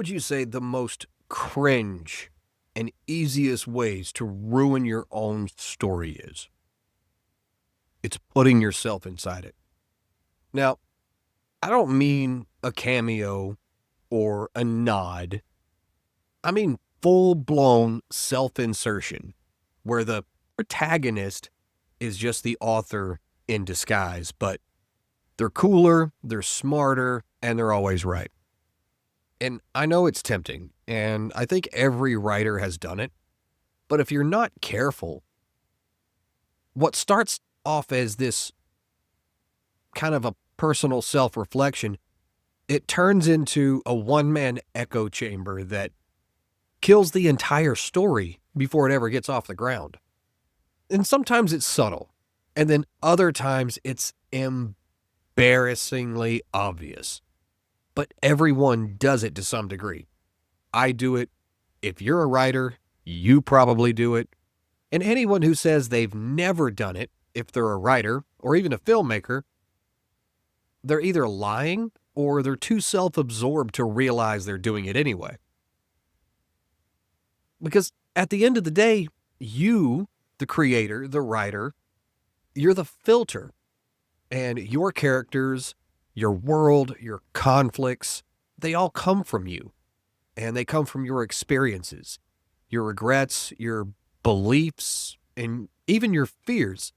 would you say the most cringe and easiest ways to ruin your own story is? It's putting yourself inside it. Now, I don't mean a cameo or a nod. I mean full-blown self-insertion, where the protagonist is just the author in disguise, but they're cooler, they're smarter, and they're always right. And I know it's tempting, and I think every writer has done it, but if you're not careful, what starts off as this kind of a personal self-reflection, it turns into a one-man echo chamber that kills the entire story before it ever gets off the ground. And sometimes it's subtle, and then other times it's embarrassingly obvious. But everyone does it to some degree. I do it. If you're a writer, you probably do it. And anyone who says they've never done it, if they're a writer or even a filmmaker, they're either lying or they're too self-absorbed to realize they're doing it anyway. Because at the end of the day, you, the creator, the writer, you're the filter. And your characters, your world, your conflicts, they all come from you. And they come from your experiences, your regrets, your beliefs, and even your fears.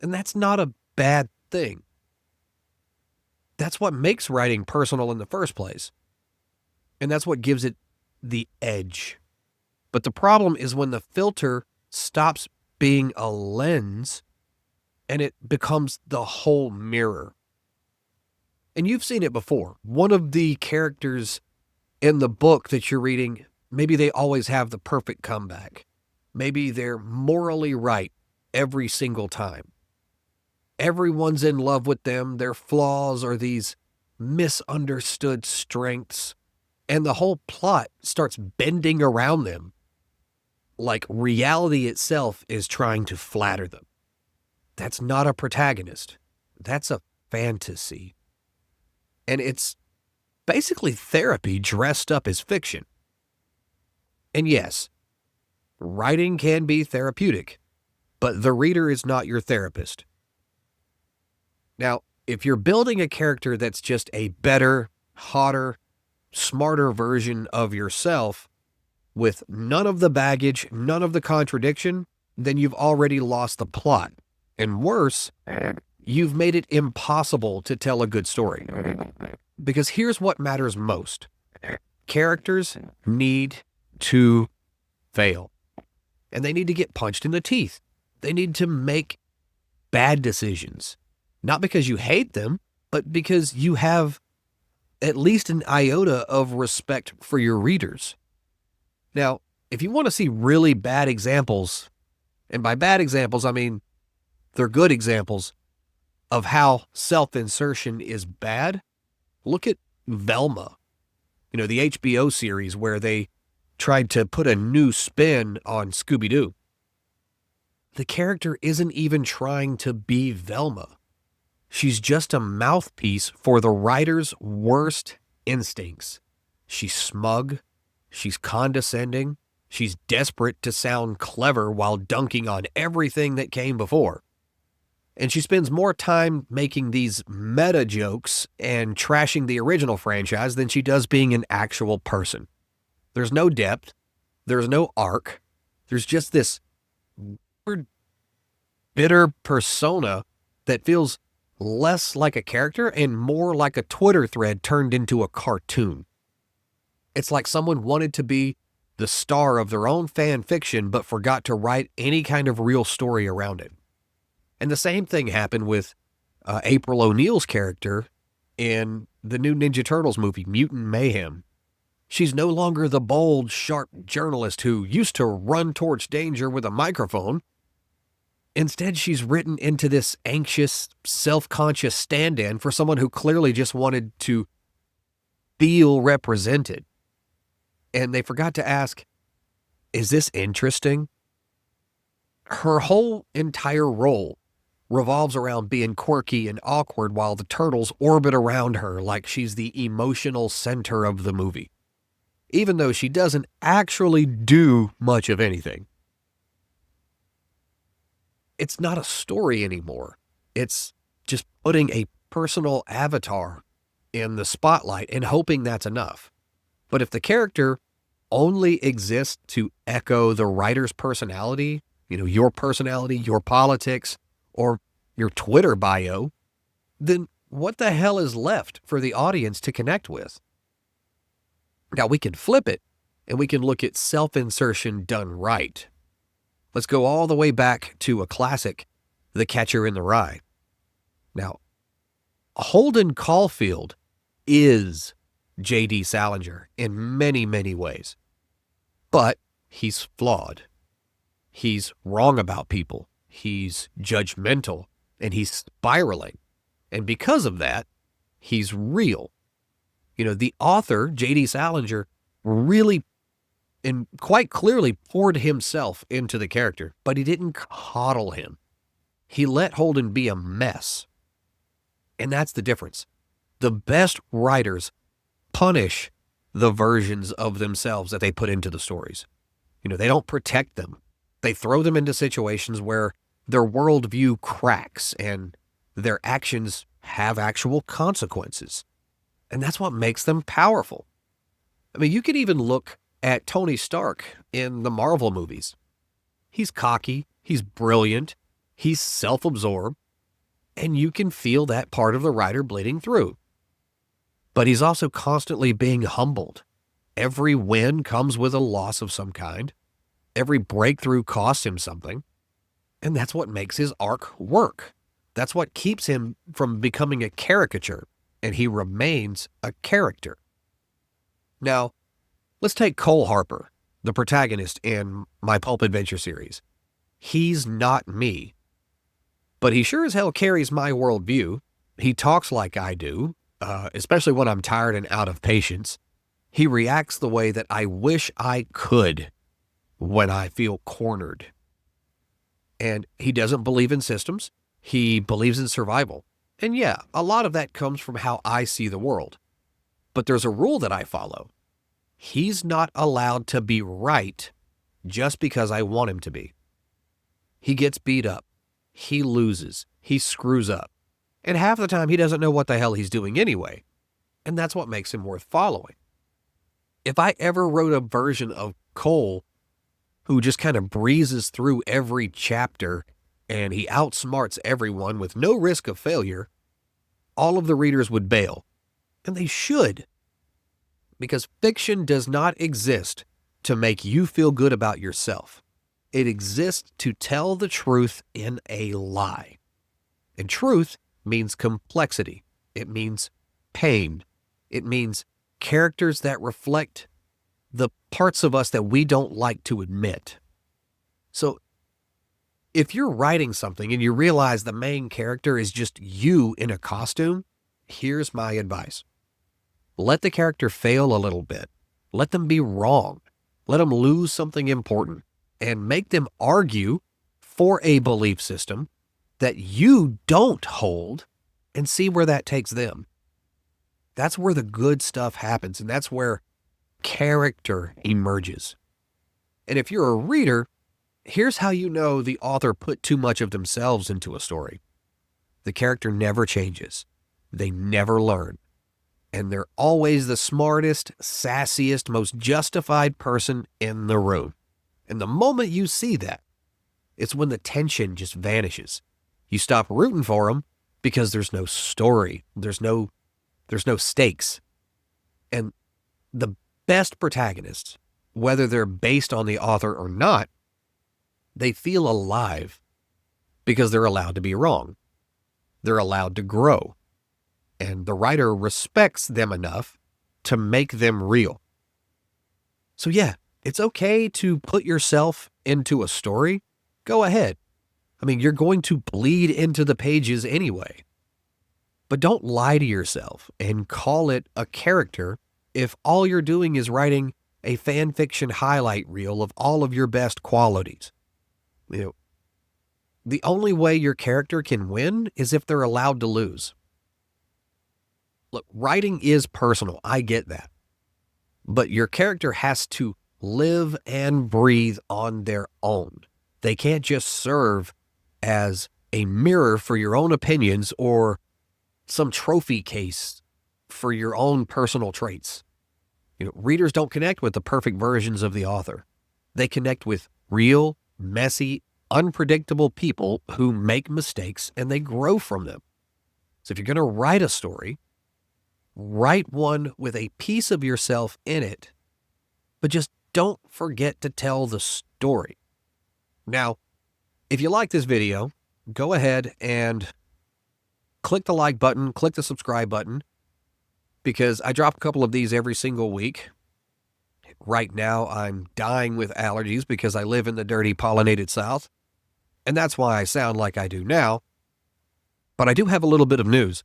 And that's not a bad thing. That's what makes writing personal in the first place. And that's what gives it the edge. But the problem is when the filter stops being a lens and it becomes the whole mirror. And you've seen it before. One of the characters in the book that you're reading, maybe they always have the perfect comeback. Maybe they're morally right every single time. Everyone's in love with them. Their flaws are these misunderstood strengths. And the whole plot starts bending around them, like reality itself is trying to flatter them. That's not a protagonist. That's a fantasy. And it's basically therapy dressed up as fiction. And yes, writing can be therapeutic, but the reader is not your therapist. Now, if you're building a character that's just a better, hotter, smarter version of yourself with none of the baggage, none of the contradiction, then you've already lost the plot. And worse, you've made it impossible to tell a good story. Because here's what matters most. Characters need to fail. And they need to get punched in the teeth. They need to make bad decisions. Not because you hate them, but because you have at least an iota of respect for your readers. Now, if you want to see really bad examples, and by bad examples, I mean they're good examples of how self-insertion is bad, look at Velma, the HBO series where they tried to put a new spin on Scooby-Doo. The character isn't even trying to be Velma. She's just a mouthpiece for the writer's worst instincts. She's smug. She's condescending. She's desperate to sound clever while dunking on everything that came before. And she spends more time making these meta jokes and trashing the original franchise than she does being an actual person. There's no depth. There's no arc. There's just this weird, bitter persona that feels less like a character and more like a Twitter thread turned into a cartoon. It's like someone wanted to be the star of their own fan fiction but forgot to write any kind of real story around it. And the same thing happened with April O'Neil's character in the new Ninja Turtles movie, Mutant Mayhem. She's no longer the bold, sharp journalist who used to run towards danger with a microphone. Instead, she's written into this anxious, self-conscious stand-in for someone who clearly just wanted to feel represented. And they forgot to ask, is this interesting? Her whole entire role revolves around being quirky and awkward while the turtles orbit around her like she's the emotional center of the movie. even though she doesn't actually do much of anything. It's not a story anymore. It's just putting a personal avatar in the spotlight and hoping that's enough. But if the character only exists to echo the writer's personality, your personality, your politics, or your Twitter bio, then what the hell is left for the audience to connect with? Now, we can flip it, and we can look at self-insertion done right. Let's go all the way back to a classic, The Catcher in the Rye. Now, Holden Caulfield is J.D. Salinger in many, many ways. But he's flawed. He's wrong about people. He's judgmental, and he's spiraling. And because of that, he's real. The author, J.D. Salinger, really and quite clearly poured himself into the character, but he didn't coddle him. He let Holden be a mess. And that's the difference. The best writers punish the versions of themselves that they put into the stories. They don't protect them. They throw them into situations where their worldview cracks and their actions have actual consequences. And that's what makes them powerful. You could even look at Tony Stark in the Marvel movies. He's cocky, he's brilliant, he's self-absorbed, and you can feel that part of the writer bleeding through. But he's also constantly being humbled. Every win comes with a loss of some kind. Every breakthrough costs him something. And that's what makes his arc work. That's what keeps him from becoming a caricature, and he remains a character. Now, let's take Cole Harper, the protagonist in my Pulp Adventure series. He's not me, but he sure as hell carries my worldview. He talks like I do, especially when I'm tired and out of patience. He reacts the way that I wish I could when I feel cornered. And he doesn't believe in systems. He believes in survival. And yeah, a lot of that comes from how I see the world. But there's a rule that I follow. He's not allowed to be right just because I want him to be. He gets beat up. He loses. He screws up. And half the time he doesn't know what the hell he's doing anyway. And that's what makes him worth following. If I ever wrote a version of Cole who just kind of breezes through every chapter and he outsmarts everyone with no risk of failure, all of the readers would bail. And they should. Because fiction does not exist to make you feel good about yourself. It exists to tell the truth in a lie. And truth means complexity. It means pain. It means characters that reflect the parts of us that we don't like to admit. So, if you're writing something and you realize the main character is just you in a costume, here's my advice. Let the character fail a little bit. Let them be wrong. Let them lose something important and make them argue for a belief system that you don't hold and see where that takes them. That's where the good stuff happens, and that's where character emerges. And if you're a reader, here's how you know the author put too much of themselves into a story. The character never changes. They never learn. And they're always the smartest, sassiest, most justified person in the room. And the moment you see that, it's when the tension just vanishes. You stop rooting for them because there's no story. There's no stakes. And the best protagonists, whether they're based on the author or not, they feel alive because they're allowed to be wrong. They're allowed to grow. And the writer respects them enough to make them real. So yeah, it's okay to put yourself into a story. Go ahead. You're going to bleed into the pages anyway. But don't lie to yourself and call it a character if all you're doing is writing a fan fiction highlight reel of all of your best qualities. The only way your character can win is if they're allowed to lose. Look, writing is personal. I get that. but your character has to live and breathe on their own. They can't just serve as a mirror for your own opinions or some trophy case for your own personal traits. Readers don't connect with the perfect versions of the author. They connect with real, messy, unpredictable people who make mistakes and they grow from them. So if you're going to write a story, write one with a piece of yourself in it, but just don't forget to tell the story. Now, if you like this video, go ahead and click the like button, click the subscribe button, because I drop a couple of these every single week. Right now, I'm dying with allergies because I live in the dirty pollinated South, and that's why I sound like I do now. But I do have a little bit of news.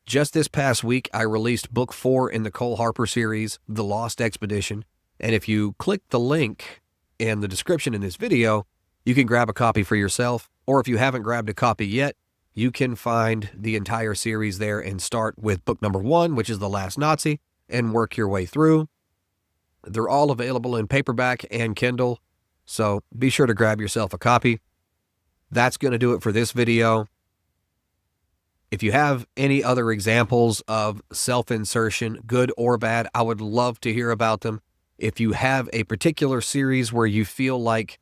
Just this past week, I released book 4 in the Cole Harper series, The Lost Expedition. And if you click the link in the description in this video, you can grab a copy for yourself. Or if you haven't grabbed a copy yet, you can find the entire series there and start with book number 1, which is The Last Nazi, and work your way through. They're all available in paperback and Kindle, so be sure to grab yourself a copy. That's going to do it for this video. If you have any other examples of self-insertion, good or bad, I would love to hear about them. If you have a particular series where you feel like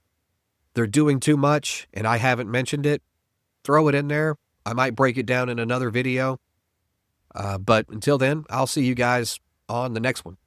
they're doing too much and I haven't mentioned it, throw it in there. I might break it down in another video. But until then, I'll see you guys on the next one.